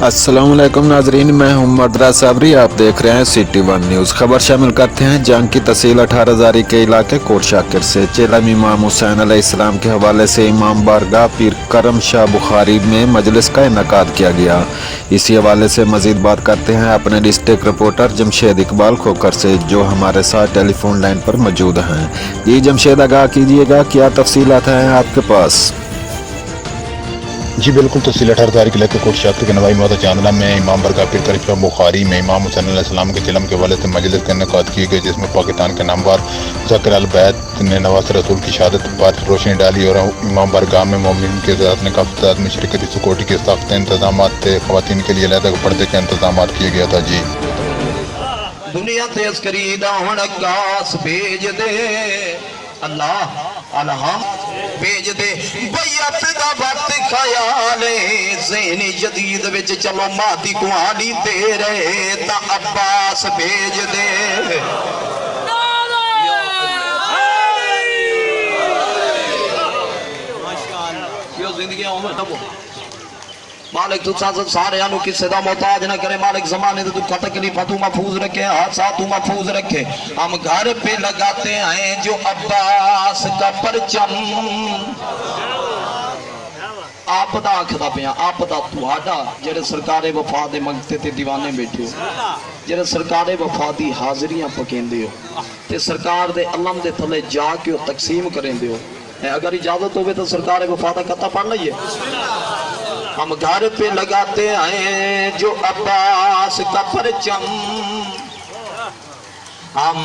अस्सलामुअलैकुम नाजरीन, मैं हूं मदरा साबरी। आप देख रहे हैं सिटी वन न्यूज़। खबर शामिल करते हैं जंग की तहसील 18 जारी के इलाके कोट शाकिर से। चेलम इमाम हुसैन अलैहिस्सलाम के हवाले से इमाम बारगाह पीर करम शाह बुखारी में मजलिस का इनकाद किया गया। इसी हवाले से मजीद बात करते हैं अपने डिस्ट्रिक्ट रिपोर्टर जमशेद इकबाल खोकर से, जो हमारे साथ टेलीफोन लाइन पर मौजूद हैं। जी जमशेद, आगाह कीजिएगा, क्या तफसीलात हैं आपके पास? जी बिल्कुल, तहसील 18 तारीख इलाके कोट शाकिर के नवाई मोहता चांदला में इमाम बरगाह पीर करम शाह बुखारी में इमाम हुसैन अलैहिस्सलाम के चिलम के हवाले से मजलिस का इनकाद की गई, जिसमें पाकिस्तान के नामवर ज़ाकिर अल बैत ने नवाज रसूल की शहादत पर रोशनी डाली और इमाम बरगाह में मोमिन के साथ ने काफ़ी तादाद में शिरकत। सिक्योरिटी के सख्त इंतजाम थे, ख़वातीन के लिए अलहदा पर्दे का इंतजाम किया गया था। जी दुनिया ते अस्करी दावण कास भेज दे अल्लाह अलहम भेज दे बैयत दा वक्त ख्याले ज़हनी जदीद विच चलो मादी कुआली तेरे ता अब्बास भेज दे। मालिक तू सारे किसे दा मोहताज न करे। मालिक जमाने तू तकलीफा तू महफूज रखे, हादसा तू महफूज रखे। हम घर पे लगाते हैं जो अब्बास का परचम। आप दा आखदा पिया, आप दा तुहाडा जेड़े सरकारे वफा दे मंगते ते दीवाने बैठे हो, जेड़े सरकारे वफा दी हाजिरियां पकेंदे हो ते सरकार दे अलम दे थले जाके तकसीम करेंदे हो। अगर इजाजत होवे तो सरकारे वफा दा कता पढ़ लइए। हम घर पे लगाते हैं जो अब्बास का परचम। हम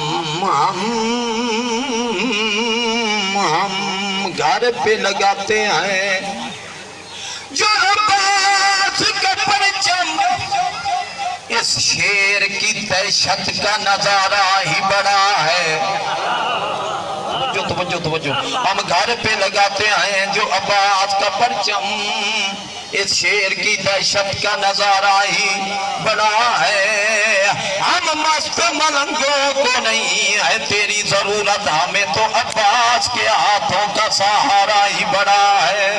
घर पे लगाते हैं जो अब्बास का परचम। इस शेर की दहशत का नजारा ही बड़ा है। तवज्जो हम घर पे लगाते हैं जो अब्बास का परचम। इस शेर की दहशत का नजारा ही बड़ा है। हम मस्त मलंगों को नहीं है तेरी जरूरत, हमें तो अब्बास के हाथों का सहारा ही बड़ा है।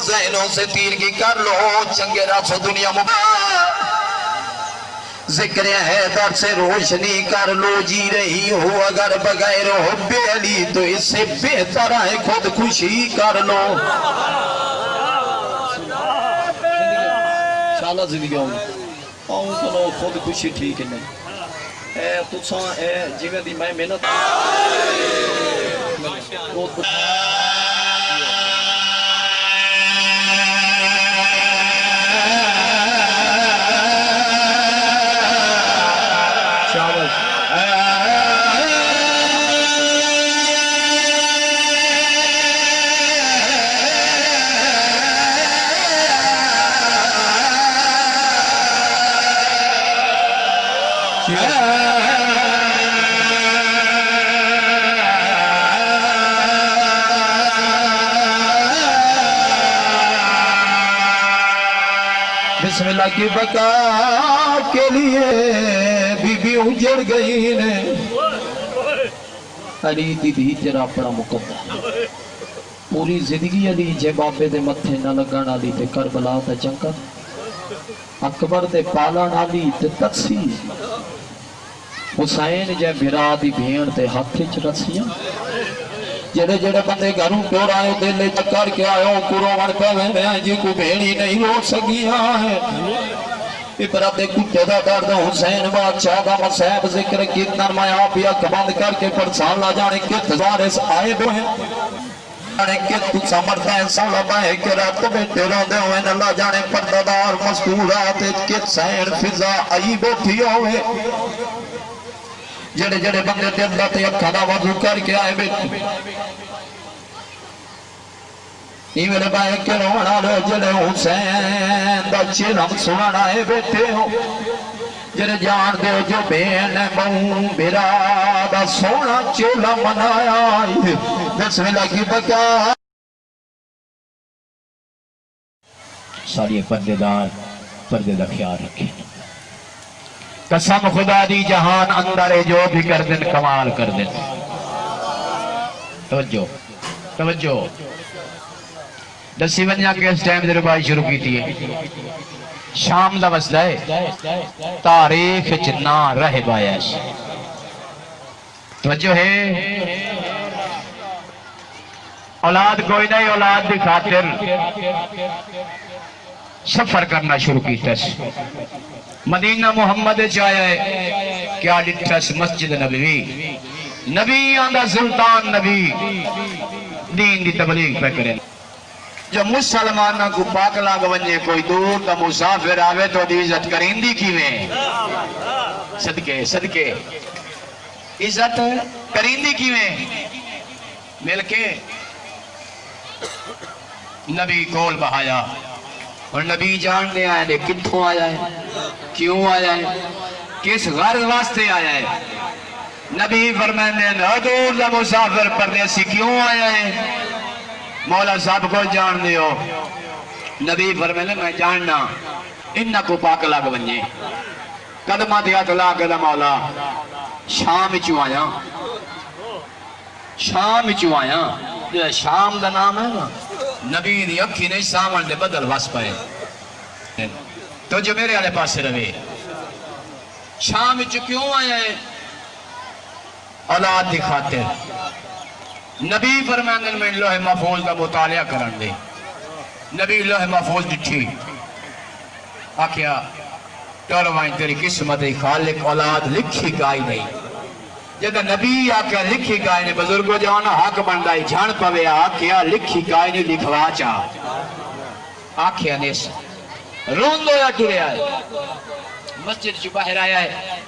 ज़हनों से तीर की कर लो चंगे रासो दुनिया में। जिक्र हैदर से रोशनी कर लो, जी रही हो अगर बगैर हुब्बे अली तो इससे बेहतर है खुदकुशी कर लो। शाला जिंदगी चलो खुदकुशी ठीक है नहीं तुसा जिवें दी मैं मेहनत बिस्मिल्लाह की बका के लिए बीबी उजड़ गई ने। अली दीदी तेरा अपना मुकद्दर पूरी जिंदगी अली जे बाबे दे मथे न लगन वाली ते करबला दा जंगल, अकबर दे पालन वाली ते तकसीर, हुसैन जे बिरा दी भेण ते हाथ च रस्सियां। जेड़े जेड़े बंदे घरों टोर आयो दिल चक्कर के आयो कुरोवण पे जी को भेड़ी नहीं रो सकिया है। इबरत कुत्ते दा दर्द हुसैन बादशाह दा मसैब जिक्र कीर्तन मैं आप ही अख बंद करके परेशान ला जाने के तजारे आए हुए जाने के तू समर्थ है साला बाए के रात बैठे रोंदे हुए न ला जाने पर्दादार मस्तूरात के सैर फिजा आई बैठी होवे। जेड़े जेड़े बंदे दिल दा ते अखां दा वजू करके आए बैठे इवेले बाए के रोना लो जेड़े हुसैन दा चिलम सुनना है बैठे हो। جن جان دے جو بین بہوں میرا دا سونا چیلا منایا بسم اللہ کی بکا ساری پردے دار پردے دا خیال رکھیں قسم خدا دی جہان اندر جو بھی کر دن کمال کر دن توجہ توجہ دسی ونیا کے اس ٹائم دے ربائی شروع کی تھی شام دا مسئلہ ہے تاریخ جنا رہ بایش توجہ ہے اولاد کوئی نہیں اولاد دی خاطر سفر کرنا شروع کی تس مدینہ محمد چاہیا ہے کیا لٹھس مسجد نبوی نبی آندہ سلطان نبی دین دی تبلیغ پہ کریں جو مسلمانہ کو پاک لاغ ونجے کوئی دور کا مسافر آوے تو دی عزت کریں دی کیویں صدقے صدقے عزت کریں دی کیویں مل کے نبی کول بہایا اور نبی جان دے آیا ہے کتھوں آیا ہے کیوں آیا ہے کس غرض واسطے آیا ہے نبی فرمانے دور دا مسافر پردیسی کیوں آیا ہے مولا صاحب کو جان دیو نبی فرمانے میں جاننا انہ کو پاک لاغ بنجے قدمہ دیا تلا قدم مولا شام چو آیا شام چو آیا شام دا نام ہے نا نبی دی اکھی نہیں سامان دے بدل واس پائے تو جو میرے آلے پاس سے روے شام چو کیوں آیا ہے اولاد دی خاطر نبی فرمانے میں لوح محفوظ دا مطالعہ کرن دے نبی لوح محفوظ ڈٹھی آکھیا ٹوروائیں تیری قسمت خالق اولاد لکھی گائی نہیں جدہ نبی آکھیا لکھی گائی نہیں بزرگو جانا حق بندائی جھان پوے آکھیا لکھی گائی نہیں لکھوا چاہ آکھیا نیس رون دو یا ٹورے آئے مسجد جو باہر آیا ہے